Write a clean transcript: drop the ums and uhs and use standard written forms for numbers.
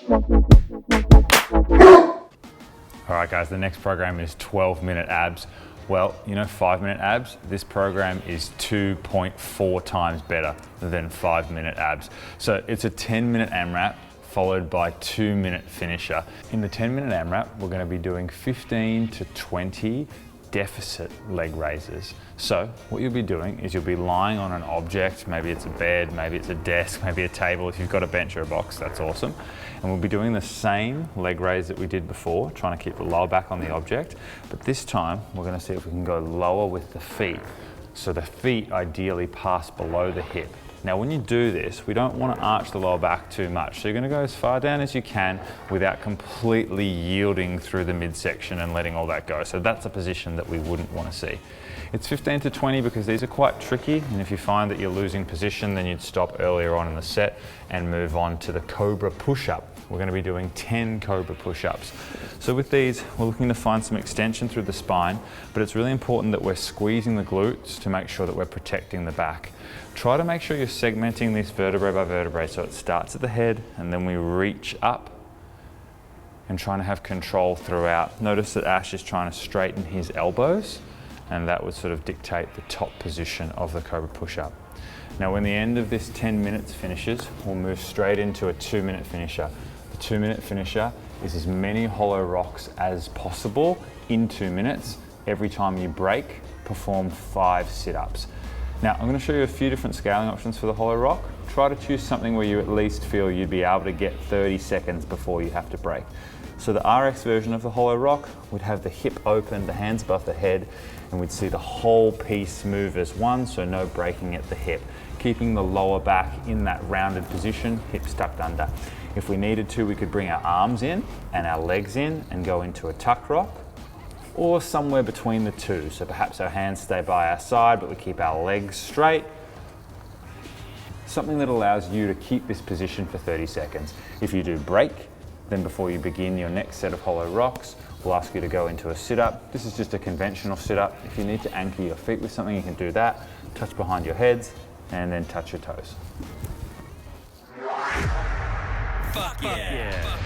All right guys, the next program is 12-minute abs. Well, you know 5-minute abs? This program is 2.4 times better than 5-minute abs. So it's a 10-minute AMRAP followed by 2-minute finisher. In the 10-minute AMRAP, we're gonna be doing 15 to 20 deficit leg raises. So what you'll be doing is you'll be lying on an object, maybe it's a bed, maybe it's a desk, maybe a table. If you've got a bench or a box, that's awesome. And we'll be doing the same leg raise that we did before, trying to keep the lower back on the object. But this time, we're gonna see if we can go lower with the feet. So the feet ideally pass below the hip. Now when you do this, we don't want to arch the lower back too much. So you're going to go as far down as you can without completely yielding through the midsection and letting all that go. So that's a position that we wouldn't want to see. It's 15 to 20 because these are quite tricky, and if you find that you're losing position, then you'd stop earlier on in the set and move on to the Cobra Push-Up. We're going to be doing 10 Cobra Push-Ups. So with these, we're looking to find some extension through the spine, but it's really important that we're squeezing the glutes to make sure that we're protecting the back. Try to make sure you're segmenting this vertebrae by vertebrae, so it starts at the head and then we reach up and trying to have control throughout. Notice that Ash is trying to straighten his elbows, and that would sort of dictate the top position of the Cobra Push-Up. Now when the end of this 10 minutes finishes, we'll move straight into a 2-minute finisher. The 2-minute finisher is as many hollow rocks as possible in 2 minutes. Every time you break, perform 5 sit-ups. Now I'm going to show you a few different scaling options for the hollow rock. Try to choose something where you at least feel you'd be able to get 30 seconds before you have to break. So the RX version of the hollow rock would have the hip open, the hands above the head, and we'd see the whole piece move as one, so no breaking at the hip. Keeping the lower back in that rounded position, hips tucked under. If we needed to, we could bring our arms in and our legs in and go into a tuck rock, or somewhere between the two. So perhaps our hands stay by our side, but we keep our legs straight. Something that allows you to keep this position for 30 seconds. If you do break, then before you begin your next set of hollow rocks, we'll ask you to go into a sit-up. This is just a conventional sit-up. If you need to anchor your feet with something, you can do that. Touch behind your heads, and then touch your toes. Fuck yeah.